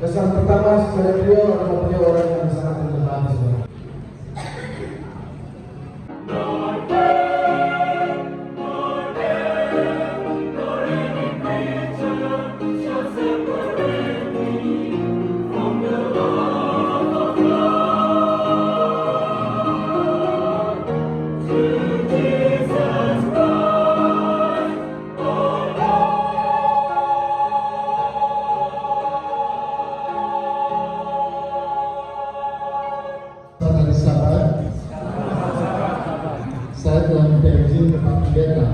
Kesan pertama kepada beliau adalah beliau orang yang sangat rendah hati. Saya telah minta izin ke Pak Pendeta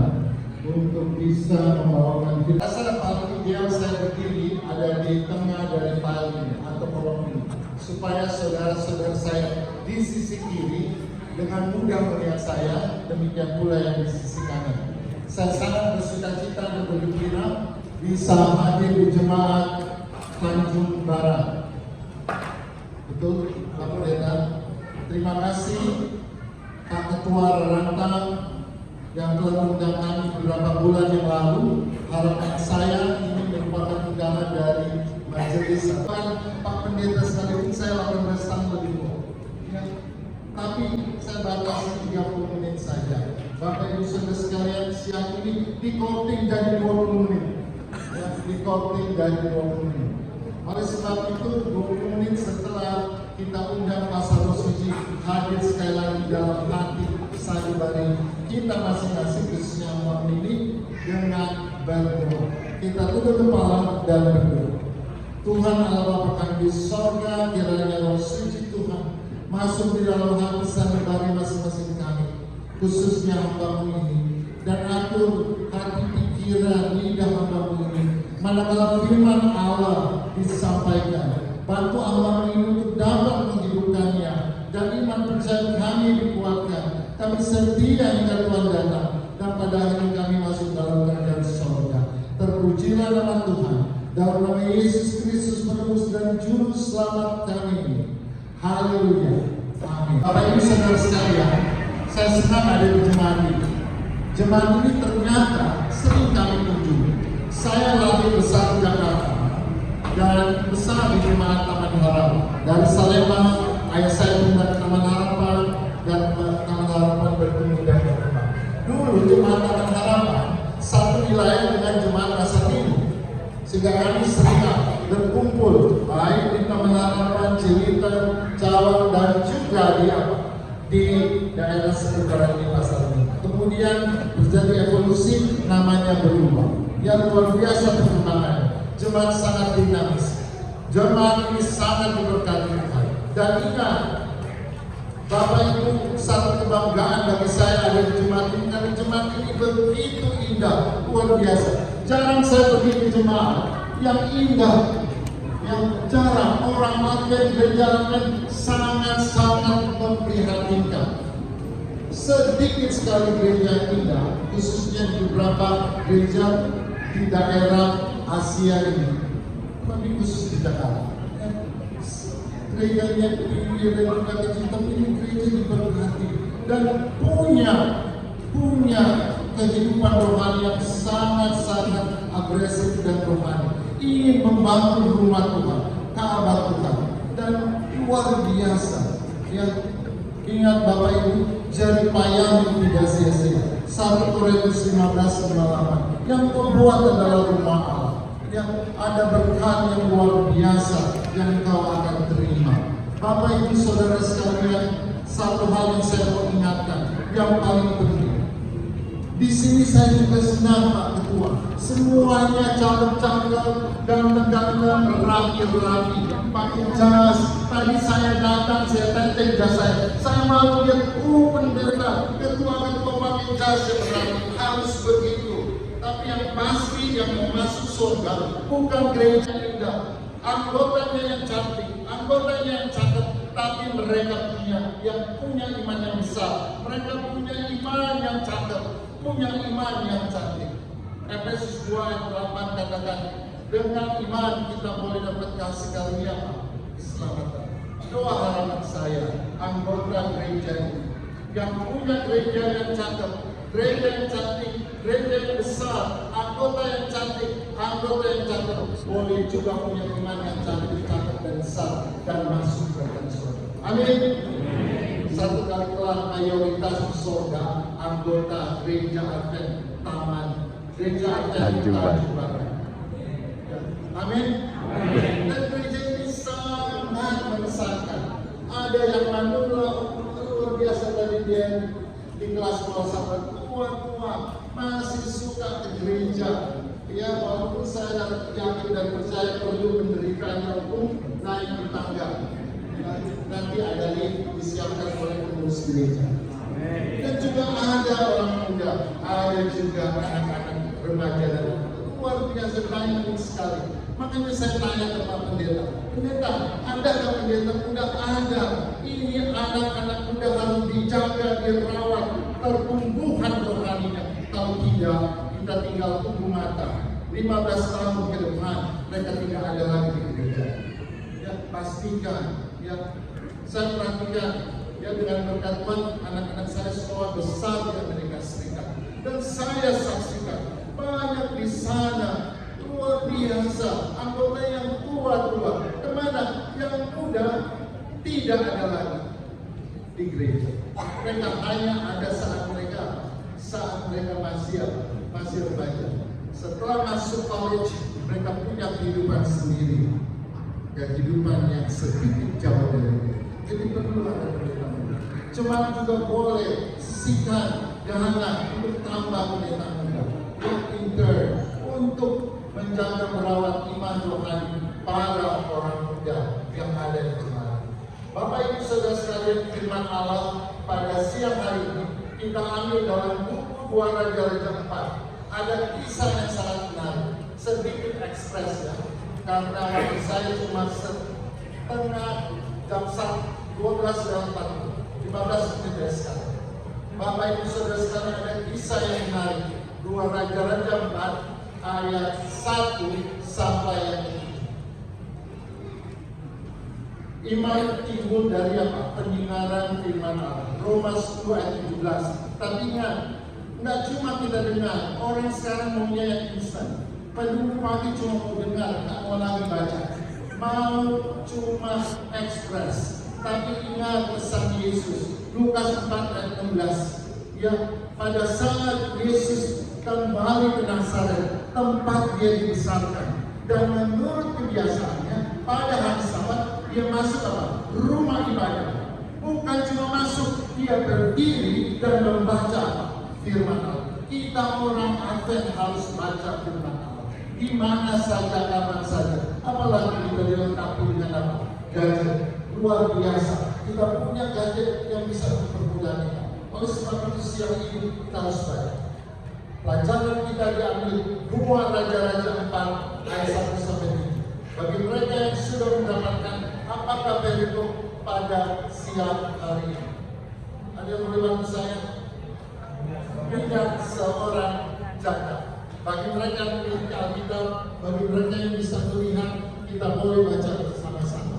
untuk bisa membawakan kita. Rasa paling ideal saya berdiri ada di tengah dari file ini atau kolom ini, supaya saudara-saudara saya di sisi kiri dengan mudah melihat saya, demikian pula yang di sisi kanan. Saya sangat bersuka-cita dan bergembira bisa hadir di jemaat Tanjung Barat. Betul, Pak Pendeta. Terima kasih Pak Ketua Rantang yang telah mengundang kami beberapa bulan yang lalu. Harapan saya ini merupakan undangan dari majelis. Pak Pendeta sekalipun saya 18 tahun lebih tua. Ya, tapi saya batasi 30 menit saja. Bapak Ibu Saudara sekalian, siang ini di-counting jadi 20 menit. Ya, di-counting jadi 20 menit. Oleh sebab itu 20 menit setelah kita undang Pastor Suci hadir sekali lagi dalam hati sanubari kita masing-masing, khususnya umat ini, dengan berdoa. Kita tutup kepala dan berdoa. Tuhan Allah Bapa kami di sorga, kiranya Roh Suci Tuhan masuk di dalam hati sanubari masing-masing kami, khususnya hamba-Mu ini, dan atur hati pikiran lidah hamba-Mu ini. Manakala firman Allah disampaikan, bantu Allah ini untuk dapat menghidupkannya, dan iman percaya kami dikuatkan. Kami setia hingga Tuhan datang, dan pada akhirnya kami masuk dalam kerajaan sorga. Terpujilah nama Tuhan, dalam nama Yesus Kristus penebus dan juru selamat kami ini. Haleluya, amin. Bapak Ibu Saudara sekalian, saya senang ada di jemaat ini. Jemaat ini ternyata sering kami kunjungi. Saya lahir besar di Jakarta dan besar di jemaat Taman Harapan. Dari Salemba, ayah saya pindah ke Taman Harapan, dan Taman Harapan bertumbuh dan berkembang. Dulu jemaat Taman Harapan satu wilayah dengan jemaat Pasar Minggu, sehingga kami sering berkumpul baik di Taman Harapan, Cilita, Cawang, dan juga di daerah seputaran di Pasar Minggu. Kemudian terjadi evolusi, namanya berubah. Yang luar biasa perkembangannya. Jemaat sangat dinamis. Jemaat ini sangat diberkati Tuhan. Dan ingat, Bapak Ibu, satu kebanggaan bagi saya ada di jemaat ini, karena jemaat ini begitu indah, luar biasa. Jarang saya pergi ke jemaat yang indah, yang jarang orang makin berjalan sangat-sangat memprihatinkan. Sedikit sekali gereja yang indah, khususnya di beberapa gereja di daerah Asia ini, tapi khusus di Jakarta. Gereja yang tinggi dan juga kecil, tapi ini gereja diberkati dan punya kehidupan rohani yang sangat-sangat agresif dan rohani. Ingin membangun rumah Tuhan, Ka'bah Tuhan, dan luar biasa. Ya, ingat Bapak Ibu, jerih payahmu tidak sia-sia. 1 Korintus 15:8. Yang kau buat adalah rumah Allah. Yang ada berkat yang luar biasa yang kau akan terima. Bapak Ibu Saudara sekalian, satu hal yang saya mau ingatkan, yang paling penting. Di sini saya juga senang Pak Ketua. Semuanya cakep-cakep, ganteng-ganteng, rapi-rapi, pakai jas. Tadi saya datang, saya tenteng jas saya. Saya mau lihat, pendeta, ketua-ketua pakai jas yang rapi, harus begitu. Tapi yang pasti yang mau masuk surga bukan gereja indah, anggotanya yang cantik, anggotanya yang cakep, tapi mereka punya iman yang besar. Mereka punya iman yang cakep, punya iman yang cantik. Efesus 2 ayat 8 katakan, dengan iman kita boleh dapat kasih karunia keselamatan. Doa harapan saya, anggota gereja ini yang punya gereja yang cakep, gereja yang cantik, gereja yang besar, anggota yang cantik, anggota yang cakep, boleh juga punya iman yang cantik. Amin. Satu kali kelak mayoritas di surga anggota gereja Advent Taman, gereja Advent Tanjung Barat. Amin. Dan gereja ini sangat mengesankan. Ada yang manula luar biasa dari dia di kelas bawah sampai tua masih suka ke gereja. Ya, walaupun saya yakin dan percaya perlu mendirikannya untuk naik di tangga. Nanti ada lift disiapkan oleh pengurus gereja. Dan juga ada orang muda, ada juga anak-anak remaja dan luar biasa banyak sekali. Makanya saya tanya ke Pak Pendeta, Pendeta, adakah pendeta muda? Ada. Ini anak-anak muda harus dijaga, dirawat, pertumbuhan rohaninya. Kalau tidak, kita tinggal tunggu mata. 15 tahun ke depan, mereka tidak ada lagi di gereja. Ya, pastikan. Ya, saya perhatikan. Ya, dengan berkat Tuhan, anak-anak saya sekolah besar di Amerika Serikat. Dan saya saksikan banyak di sana luar biasa, anggota yang tua-tua, kemana yang muda tidak ada lagi di gereja. Mereka hanya ada saat mereka masih remaja. Setelah masuk college, mereka punya kehidupan sendiri, kehidupan yang sedikit jauh dari itu. Jadi perlu ada pendeta muda. Cuma juga boleh sisihkan dana untuk tambah pendeta muda, untuk menjaga merawat iman rohani para orang muda yang ada di jemaat. Bapak Ibu Saudara sekalian, firman Allah pada siang hari ini kita ambil dalam buku 2 Raja-Raja 4. Ada kisah yang sangat menarik, sedikit ekspres ya, karena waktu saya cuma setengah jam 12:40, 15 menit dari sekarang. Bapak Ibu Saudara sekalian, ada kisah yang menarik, 2 Raja-Raja 4 ayat 1 sampai ayat 7. Iman timbul dari apa? Pendengaran firman Allah. Roma 10 ayat 17. Tapi ingat, nggak cuma kita dengar, orang sekarang maunya yang instan. Penduduk pagi cuma mau dengar, nggak mau lagi baca. Mau cuma ekspres. Tapi ingat pesan Yesus, Lukas 4 ayat 16. Ya, pada saat Yesus kembali ke Nazaret, tempat dia dibesarkan, dan menurut kebiasaannya pada hari Sabat dia masuk apa? Rumah ibadah. Bukan cuma masuk, dia berdiri dan membaca firman Allah. Kita orang Advent harus baca firman Allah. Di mana saja, kapan saja. Apalagi kita dilengkapi dengan apa? Gadget. Luar biasa. Kita punya gadget yang bisa mempermudah kita. Oleh sebab itu siang ini kita harus baca. Pelajaran kita diambil 2 Raja-Raja 4 ayat 1 sampai 7. Bagi mereka yang sudah mendapatkan apakah perikop pada siang hari ini. Ada yang boleh bantu saya? Minyak seorang janda. Bagi mereka yang memiliki Alkitab, bagi mereka yang bisa melihat, kita boleh baca bersama-sama.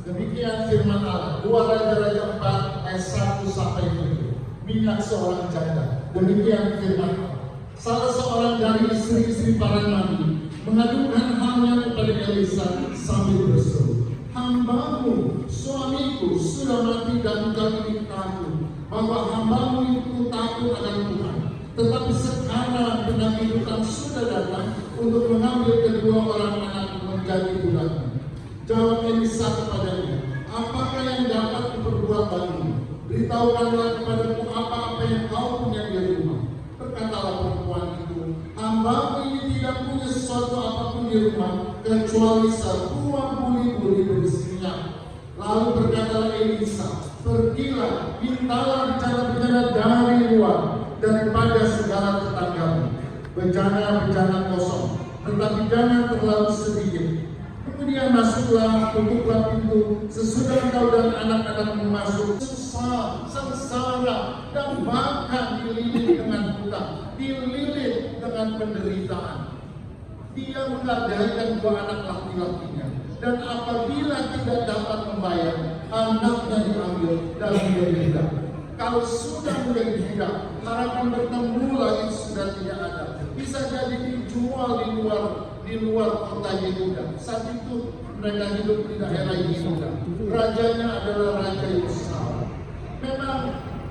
Demikian firman Allah, 2 Raja-Raja 4 ayat 1 sampai 7. Minyak seorang janda. Demikian firman Allah. Salah seorang dari istri-istri para nabi mengadukan halnya kepada Elisa sambil berseru, "Hambamu, suamiku sudah mati dan kami takut bahwa hambamu itu takut akan Tuhan. Tetapi sekarang penagih hutang sudah datang untuk mengambil kedua orang anak menjadi budaknya." Jawab Elisa kepadanya, "Apakah yang dapat kuperbuat bagimu? Beritahukanlah kepadaku apa-apa yang kau punya di rumah." Berkatalah perempuan itu, "Hambamu ini tidak punya sesuatu apapun di rumah kecuali sebuah buli-buli berisi minyak." Lalu berkatalah Elisa, "Pergilah, mintalah bejana-bejana dari luar daripada segala tetanggamu, bejana-bejana kosong, tetapi jangan terlalu sedikit. Kemudian masuklah, tutuplah pintu, sesudah engkau dan anak-anakmu masuk, susah, sengsara, dan bahkan dililit dengan hutang, dililit dengan penderitaan. Dia menggadaikan 2 anak laki-lakinya, dan apabila tidak dapat membayar, anaknya diambil dan menjadi budak. Kalau sudah menjadi budak, harapan bertemu lagi sudah tidak ada. Bisa jadi dijual di luar kota Yehuda. Saat itu Mereka hidup di daerah Yehuda. Rajanya adalah Raja Yosua. Memang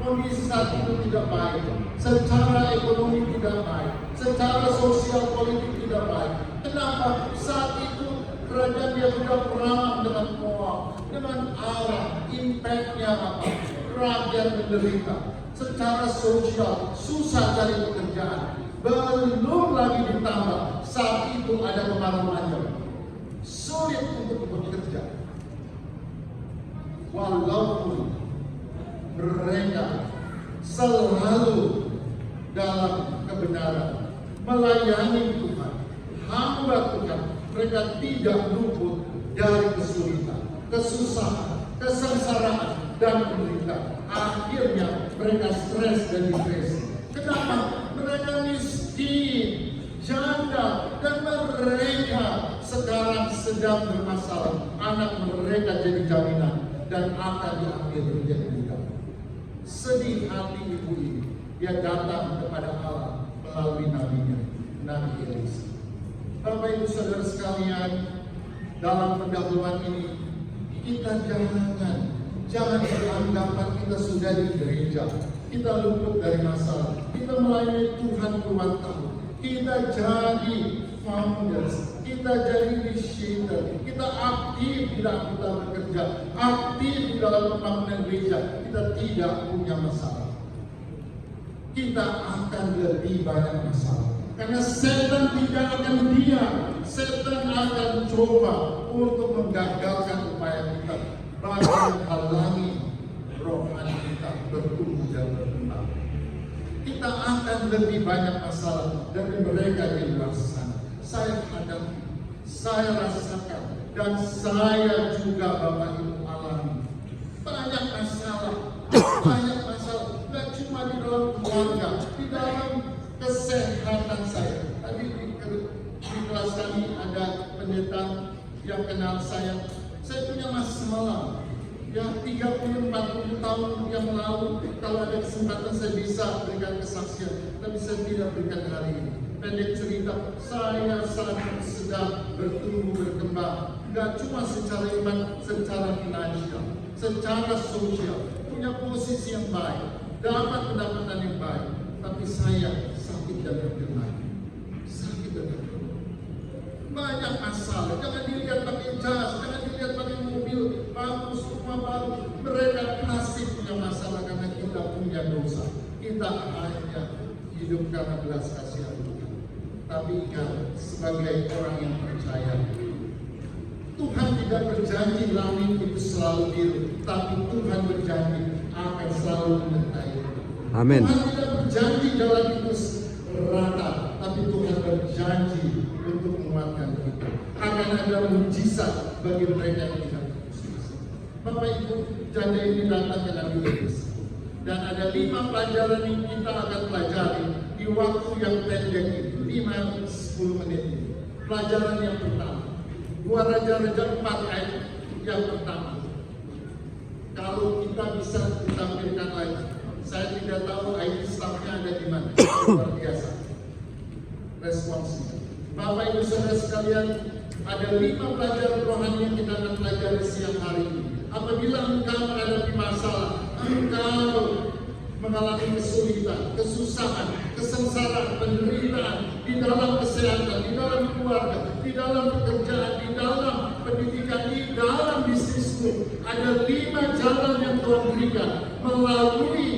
kondisi saat itu tidak baik. Secara ekonomi tidak baik. Secara sosial politik tidak baik. Kenapa? Saat itu kerajaan Yehuda perang dengan Moab, dengan Aram. Impact-nya apa? Rakyat menderita. Secara sosial susah cari pekerjaan. Belum lagi ditambah saat itu ada kemarau panjang. Sulit untuk bekerja. Walaupun mereka selalu dalam kebenaran, melayani Tuhan, hamba Tuhan, mereka tidak luput dari kesulitan, kesusahan, kesengsaraan, dan penderitaan. Akhirnya mereka stres dan depresi. Kenapa? Mereka miskin, janda, dan mereka sekarang sedang bermasalah. Anak mereka jadi jaminan dan akan diambil menjadi budak. Sedih hati ibu ini. Dia datang kepada Allah melalui nabinya, Nabi Elisa. Bapak Ibu Saudara sekalian, dalam pendahuluan ini kita jangan beranggapan kita sudah di gereja, kita luput dari masalah, kita melayani Tuhan puluhan tahun, kita jadi founders, kita jadi initiator, kita aktif di dalam kita bekerja, aktif di dalam pembangunan gereja, kita tidak punya masalah. Kita akan lebih banyak masalah. Karena setan tidak akan diam. Setan akan coba untuk menggagalkan upaya kita, bahkan menghalangi rohani kita bertumbuh dan berkembang. Kita akan lebih banyak masalah dari mereka di luar sana. Saya hadapi, saya rasakan, dan saya juga Bapak Ibu alami. Banyak masalah. Tidak cuma di dalam keluarga, di dalam kesehatan saya. Tadi di kelas kami ada pendeta yang kenal saya. Saya punya masalah. Ya 30-40 tahun yang lalu, kalau ada kesempatan saya bisa berikan kesaksian, tapi saya tidak berikan hari ini. Pendek cerita, saya sangat sedang bertumbuh berkembang. Tidak cuma secara iman, secara finansial, secara sosial, punya posisi yang baik, dapat pendapatan yang baik, tapi saya sakit dan terkena. Banyak masalah. Jangan dilihat pakai jas, jangan dilihat pakai mobil bagus, rumah baru. Mereka pasti punya masalah karena kita punya dosa. Kita hanya hidup karena belas kasihan Tuhan. Tapi ingat, sebagai orang yang percaya, Tuhan tidak berjanji langit itu selalu biru, tapi Tuhan berjanji akan selalu menyertai. Amin. Tuhan tidak berjanji jalan itu rata, tapi Tuhan berjanji untuk menguatkan kita. Akan ada mujizat bagi mereka yang tidak berdosa. Bapak Ibu, janda ini datang ke Nabi Elisa. Dan ada 5 pelajaran yang kita akan pelajari di waktu yang pendek ini, 5-10 menit ini. Pelajaran yang pertama, 2 Raja-Raja 4 ayat yang pertama. Kalau kita bisa ditampilkan lagi, saya tidak tahu IT staffnya ada di mana. Luar biasa responsnya. Bapak Ibu Saudara sekalian, ada 5 pelajaran rohani yang kita akan pelajari siang hari ini. Apabila engkau menghadapi masalah, engkau mengalami kesulitan, kesusahan, kesengsaraan, penderitaan di dalam kesehatan, di dalam keluarga, di dalam pekerjaan, di dalam pendidikan, di dalam bisnismu, ada 5 jalan yang Tuhan berikan melalui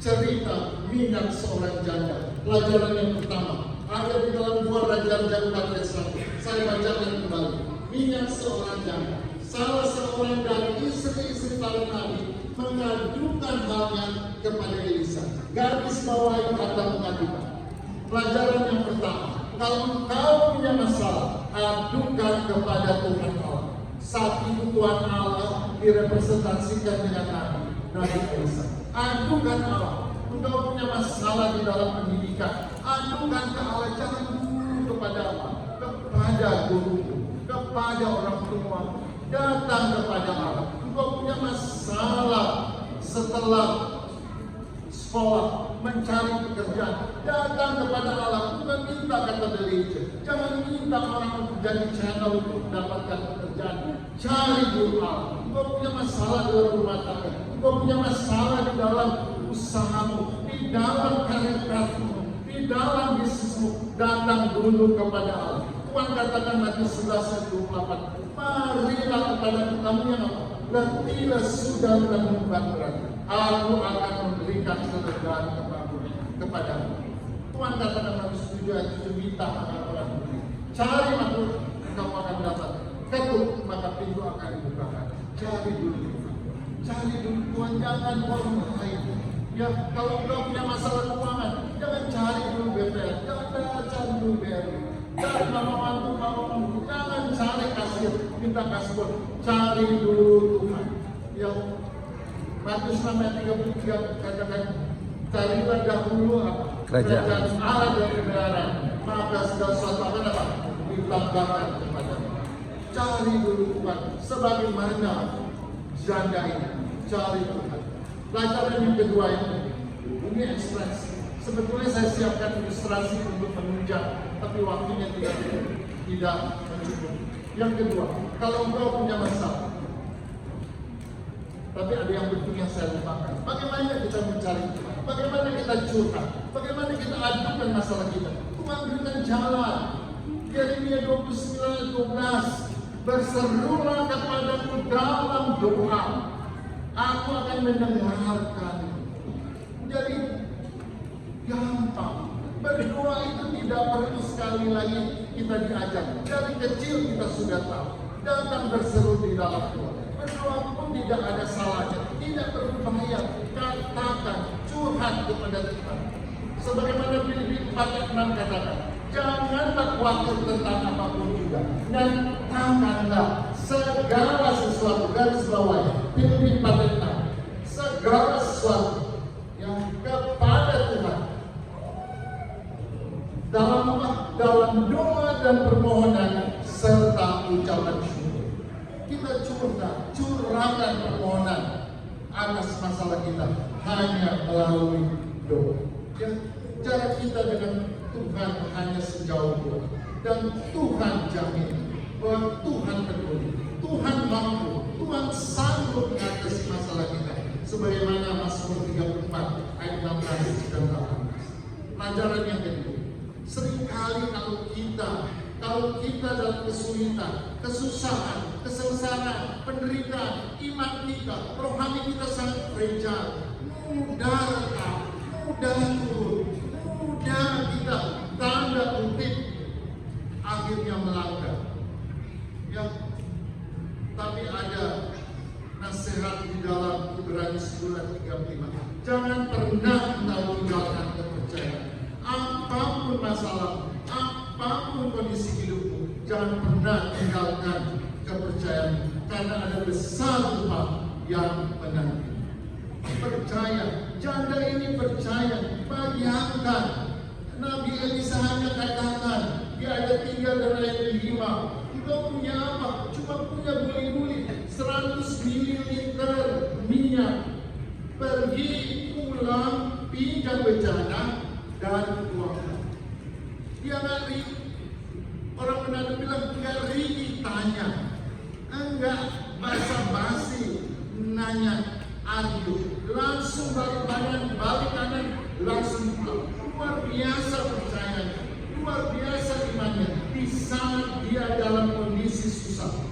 cerita minyak seorang janda. Pelajaran yang pertama ada di dalam 2 Raja-Raja 4 ayat 1. Saya bacakan kembali. Minyak seorang janda. Salah seorang dari istri-istri para nabi mengadukan halnya kepada Elisa. Garis bawahi kata mengadukan. Pelajaran yang pertama, kalau engkau punya masalah, adukan kepada Tuhan Allah. Saat itu Tuhan Allah direpresentasikan dengan Nabi Elisa. Adukan Allah. Engkau punya masalah di dalam pendidikan, adukan ke Allah. Jangan dulu kepada Allah, kepada guru, kepada orang tua. Datang kepada Allah. Engkau punya masalah setelah sekolah, mencari pekerjaan, datang kepada Allah, bukan minta kata gereja. Jangan minta orang untuk jadi channel untuk mendapatkan pekerjaan. Cari dulu Allah. Engkau punya masalah di dalam rumah tangga, engkau punya masalah di dalam usahamu, di dalam karir-karirmu, di dalam bisnismu, datang dulu kepada Allah. Tuhan katakan Matius 11 ayat 28, marilah kepada kamu yang apa? Letihlah sudah menanggung berat, aku akan memberikan kelegaan kepadamu. Tuhan katakan Matius 7 ayat 7, minta maka orang beri, cari maka kamu akan dapat, ketuk maka pintu akan dibukakan. Cari dulu Tuhan, cari dulu Tuhan, jangan orang lain. Ya, kalau kau punya masalah keuangan, jangan cari dulu BPR, jangan cari dulu BRI. Jangan mama-mama, jangan cari kasir, minta kasbon, cari dulu Tuhan. Yang Matius 6 ayat 33 katakan, carilah dahulu apa? Kerajaan Allah dan kebenaran, maka segala sesuatu akan apa? Ditambahkan kepadamu. Cari dulu Tuhan, sebagaimana janda ini, cari Tuhan. Pelajaran yang kedua ini ekspresi. Sebetulnya saya siapkan ilustrasi untuk menunjang, tapi waktunya tidak mencukupi. Yang kedua, kalau engkau punya masalah, tapi ada yang penting yang saya lupakan. Bagaimana kita mencari Tuhan? Bagaimana kita curhat? Bagaimana kita adukan masalah kita? Tuhan berikan jalan. Yeremia 29:12, berserulah kepadaku dalam doa, aku akan mendengarkan. Jadi gampang. Berdoa itu tidak perlu sekali lagi kita diajar. Dari kecil kita sudah tahu. Datang berseru di dalam doa. Berdoa pun tidak ada salahnya. Tidak perlu bahaya. Katakan, curhat kepada Tuhan. Sebagaimana Filipi 4:6 katakan, janganlah khawatir tentang apapun juga. Dan tanganlah segala sesuatu, garis bawah Filipi 4:6, segala sesuatu yang kepada Tuhan dalam doa dan permohonan serta ucapan syukur. Kita curahkan permohonan atas masalah kita hanya melalui doa. Ya, jarak kita dengan Tuhan hanya sejauh doa. Dan Tuhan jamin bahwa Tuhan peduli, Tuhan mampu, Tuhan sanggup mengatasi masalah kita. Sebagaimana Mazmur 34 ayat 16 dan 18. Pelajaran yang kedua, seringkali kalau kita dalam kesulitan, kesusahan, kesengsaraan, penderitaan, iman kita, rohani kita sangat fragile, mudah retak, mudah turun, mudah kita tanda kutip akhirnya melanggar. Ya, tapi ada nasihat di dalam Ibrani 10:35. Jangan pernah engkau tinggalkan kepercayaan. Apapun masalah, apapun kondisi hidupmu, jangan pernah tinggalkan kepercayaan, karena ada besar Tuhan yang menanti. Percaya, janda ini percaya. Bayangkan, Nabi Elisa hanya katakan di ayat 3 dan ayat 5, engkau punya apa? Cuma punya buli-buli 100 ml minyak. Pergi pulang, pinjam bencana dan uangnya. Dia nggak ringi. Orang Manado bilang nggak ringi tanya, enggak basa-basi nanya, aduh, langsung balik kanan, langsung pulang. Luar biasa percayanya, luar biasa imannya. Di saat dia dalam kondisi susah,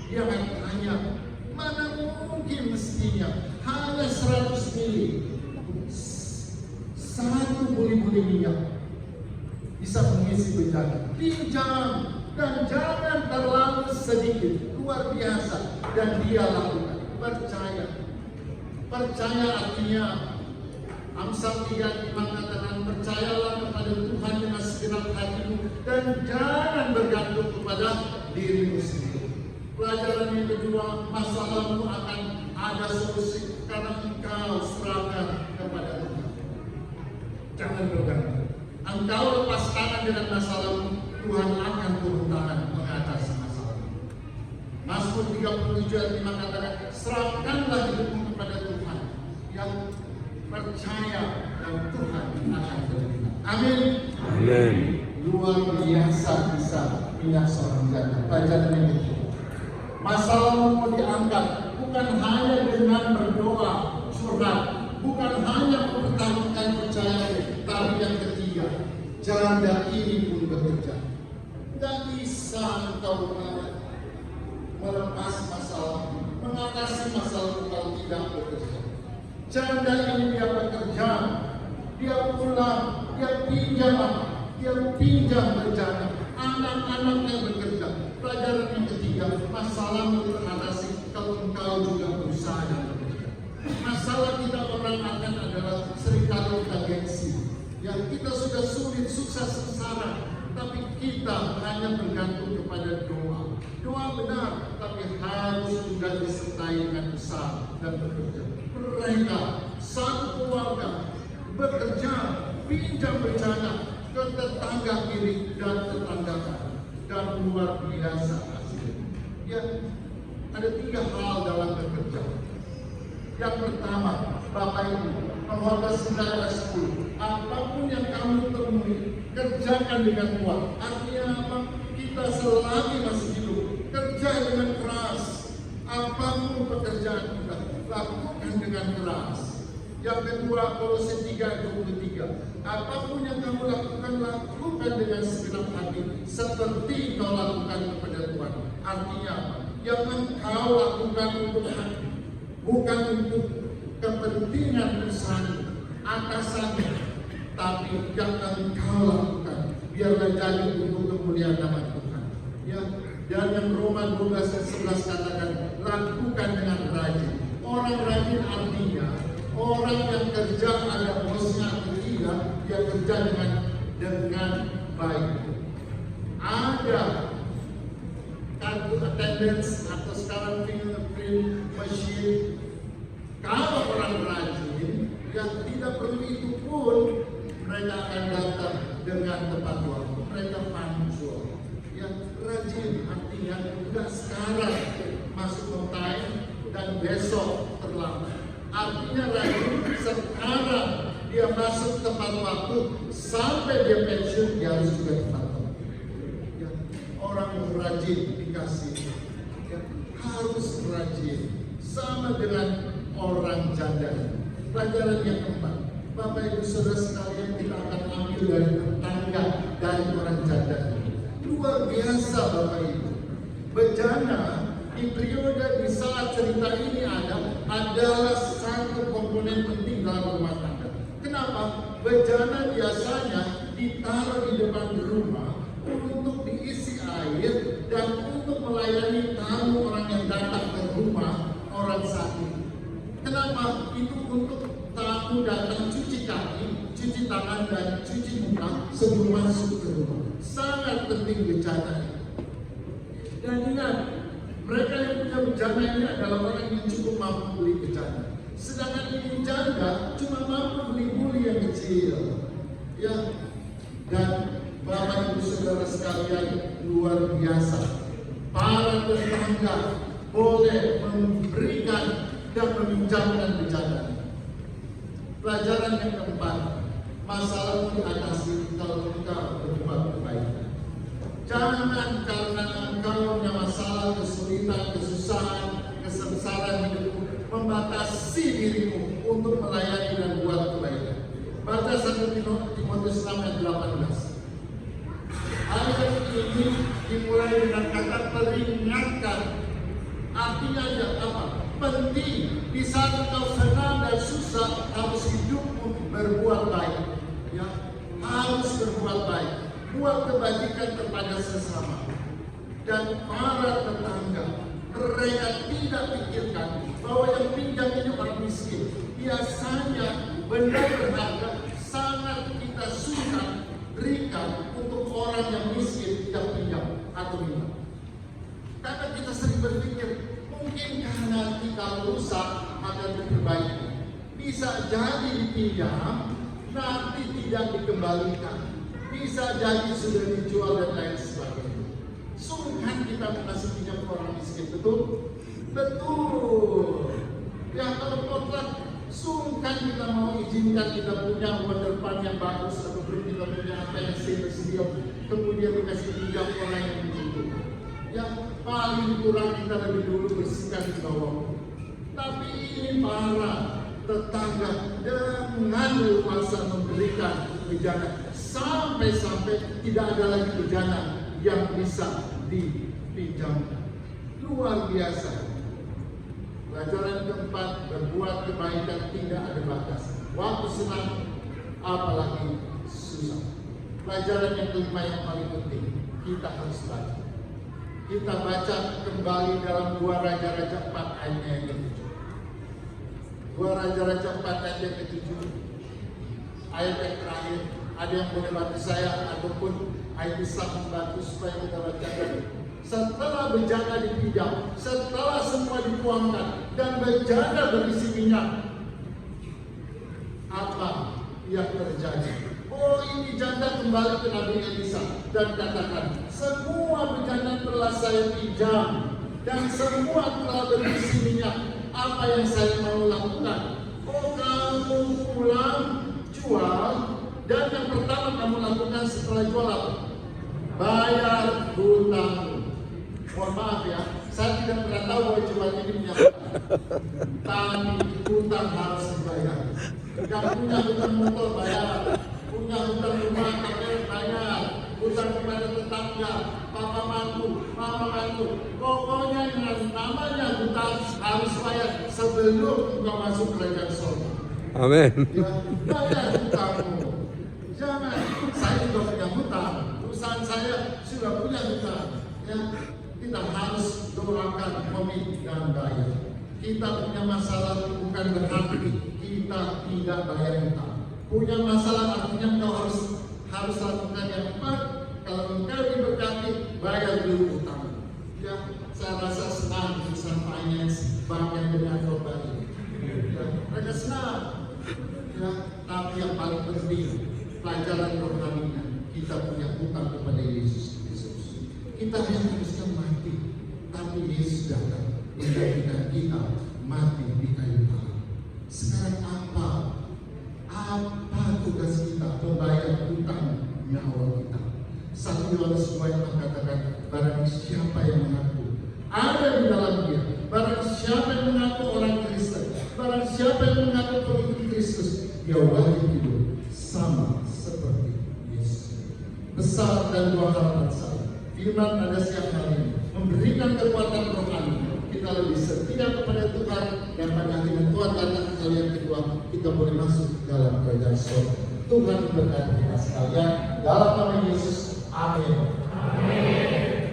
dia akan tanya, mana mungkin mestinya hanya 100 mili, satu buli-buli minyak bisa mengisi bencana. Pinjam dan jangan terlalu sedikit, luar biasa. Dan dia lakukan. Percaya artinya Amsal 3:5 katakan, percayalah kepada Tuhan dengan segenap hatimu dan jangan bergantung kepada dirimu sendiri. Pelajaran yang kedua, masalahmu akan ada solusi karena engkau serahkan kepada Tuhan. Jangan bergantung. Engkau lepas tangan dengan masalahmu, Tuhan akan turun tangan mengatasi masalahmu. Mazmur 37:5 katakan, serahkanlah hidupmu kepada Tuhan. Yang percaya dan Tuhan akan berkenan. Amin. Amin. Luar biasa bisa minyak seorang janda. Pelajaran yang ketiga. Masalahmu mau diangkat bukan hanya dengan berdoa, curhat, bukan hanya mempertahankan percaya, tapi yang ketiga, janda ini pun bekerja. Tidak bisa engkau melepas masalah, mengatasi masalah kalau tidak bekerja. Janda ini dia bekerja, dia pulang, dia pinjam berjana, anak-anaknya bekerja. Pelajaran yang ketiga, masalahmu teratasi kalau engkau juga berusaha dan bekerja. Masalah kita orang akan adalah seringkali kita gengsi. Yang kita sudah sulit, sukses, sengsara, tapi kita hanya bergantung kepada doa. Doa benar, tapi harus juga disertai dengan usaha dan bekerja. Mereka satu keluarga bekerja, pinjam berjana ke tetangga kiri dan tetangga kanan, dan luar biasa hasilnya. Ya, ada 3 hal dalam bekerja. Yang pertama, Bapak Ibu, Pengkhotbah 9 ayat 10. Apapun yang kamu temui, kerjakan dengan kuat. Artinya apa? Kita selagi masih hidup, kerja dengan keras. Apapun pekerjaan kita, lakukan dengan keras. Yang kedua, Kolose 3:23. Apapun yang kamu lakukan, lakukan dengan segenap hati, seperti kau lakukan kepada Tuhan. Artinya apa? Yang engkau lakukan untuk hati, bukan untuk kepentingan perusahaan atasannya, tapi yang engkau lakukan biarlah jadi untuk kemuliaan nama Tuhan. Ya, dan yang Roma 12 ayat 11 katakan, lakukan dengan rajin. Orang rajin artinya orang yang kerja ada bosnya atau tidak, dia kerja dengan baik. Ada kartu attendance atau sekarang fingerprint machine. Kalau orang rajin, yang tidak perlu itu pun mereka akan datang dengan tepat waktu. Mereka punctual. Yang rajin artinya tidak sekarang masuk on time dan besok terlambat. Artinya rajin sekarang dia masuk tepat waktu sampai dia pensiun dia harus juga tepat waktu. Ya, orang yang rajin dikasih ya, harus rajin sama dengan orang janda. Pelajaran yang keempat, Bapak Ibu Saudara sekalian, kita akan ambil dari tetangga dari orang janda. Luar biasa Bapak Ibu. Bejana di periode di saat cerita ini adalah satu komponen penting dalam rumah tangga. Kenapa? Bejana biasanya ditaruh di depan rumah untuk diisi air dan untuk melayani tamu orang yang datang ke rumah orang sakit. Kenapa? Itu untuk tamu datang cuci kaki, cuci tangan dan cuci muka sebelum masuk ke rumah. Sangat penting bejana. Dan ingat, mereka yang punya bejana ini adalah orang yang cukup mampu beli bejana. Sedangkan ini janda cuma mampu beli buli yang kecil. Ya, dan Bapak Ibu Saudara sekalian, luar biasa. Para tetangga boleh memberikan dan meminjamkan bejana. Pelajaran yang keempat, masalah diatasi kalau engkau berbuat kebaikan. Jangan karena engkau punya masalah, kesulitan, kesusahan, kesengsaraan hidupmu membatasi dirimu untuk melayani dan buat kebaikan. Baca 1 Timotius 6 ayat 18. Ayat ini dimulai dengan kata peringatkan. Artinya ya apa? Penting di saat engkau senang dan susah harus hidupmu berbuat baik. Ya, harus berbuat baik. Buat kebajikan kepada sesama. Dan para tetangga, mereka tidak pikirkan bahwa yang pinjam ini orang miskin. Biasanya benda berharga sangat kita suka berikan untuk orang yang miskin tidak pinjam atau minta. Karena kita sering berpikir, mungkinkah nanti kalau rusak akan diperbaiki. Bisa jadi dipinjam, nanti tidak dikembalikan. Bisa jadi sudah dijual dan lain sebagainya. Sungkan kita mengasih pinjam ke orang miskin, betul? Betul. Ya kalau kontrak Sungkan kita mau izinkan kita punya masa depan yang bagus, atau kita punya apa yang sedia, kemudian dikasih pinjam orang yang membutuhkan. Yang paling kurang kita lebih dulu bersihkan di bawah. Tapi ini para tetangga dengan leluasa memberikan bejana, sampai-sampai tidak ada lagi bejana yang bisa dipinjamkan. Luar biasa. Pelajaran keempat, berbuat kebaikan tidak ada batas. Waktu senang, apalagi susah. Pelajaran yang kelima yang paling penting, kita harus baca. Kita baca kembali dalam 2 Raja-Raja 4 ayat yang ke-7. 2 Raja-Raja 4 ayat yang ke-7. Ayat yang terakhir, ada yang boleh bantu saya ataupun ayat bisa membantu supaya kita bacakan. Setelah bejana dipinjam, setelah semua dituangkan dan bejana berisi minyak, apa yang terjadi? Oh, ini janda kembali ke Nabi Elisa dan katakan, semua bejana telah saya pinjam dan semua telah berisi minyak. Apa yang saya mau lakukan? Oh, kamu pulang jual, dan yang pertama kamu lakukan setelah jual apa? Bayar hutang. Mohon maaf ya, saya tidak pernah tahu bahwa jemaat ini punya hutang. Tapi hutang harus dibayar. Yang punya hutang motor bayar, punya hutang rumah bayar, hutang kepada tetangga, papa mantu, mama mantu. Pokoknya yang namanya hutang harus bayar sebelum kita masuk kerajaan surga. Amin. Ya, bayar hutangmu. Jangan, saya juga punya hutang. Perusahaan saya sudah punya hutang. Ya, kita harus doakan komit dan bayar. Kita punya masalah bukan berarti kita tidak bayar hutang. Punya masalah artinya kau harus lakukan yang tepat. Kalau engkau diberkati, bayar dulu hutang. Ya, saya rasa senang bisa finance bank yang dengan korban ini. Ya, mereka senang. Ya, tapi yang paling penting pelajaran rohaninya, kita punya hutang kepada Yesus Kristus. Kita hanya harusnya mati, tapi Yesus datang menggantikan kita mati di kayu salib. Sekarang apa tugas kita? Membayar hutang nyawa kita. 1 Yohanes 2 yang mengatakan, barang siapa yang mengaku ada di dalam dia, barang siapa yang mengaku orang Kristen, barang siapa yang mengaku pengikut Kristus, dia wajib hidup sama seperti Yesus. Besar dan dua harapan saya, firman pada siang hari ini memberikan kekuatan rohani. Kita lebih setia kepada Tuhan, dan pada akhirnya Tuhan datang kali yang kedua, kita boleh masuk dalam kerajaan surga. Tuhan memberkati kita sekalian dalam nama Yesus. Amin. Amin.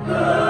Good.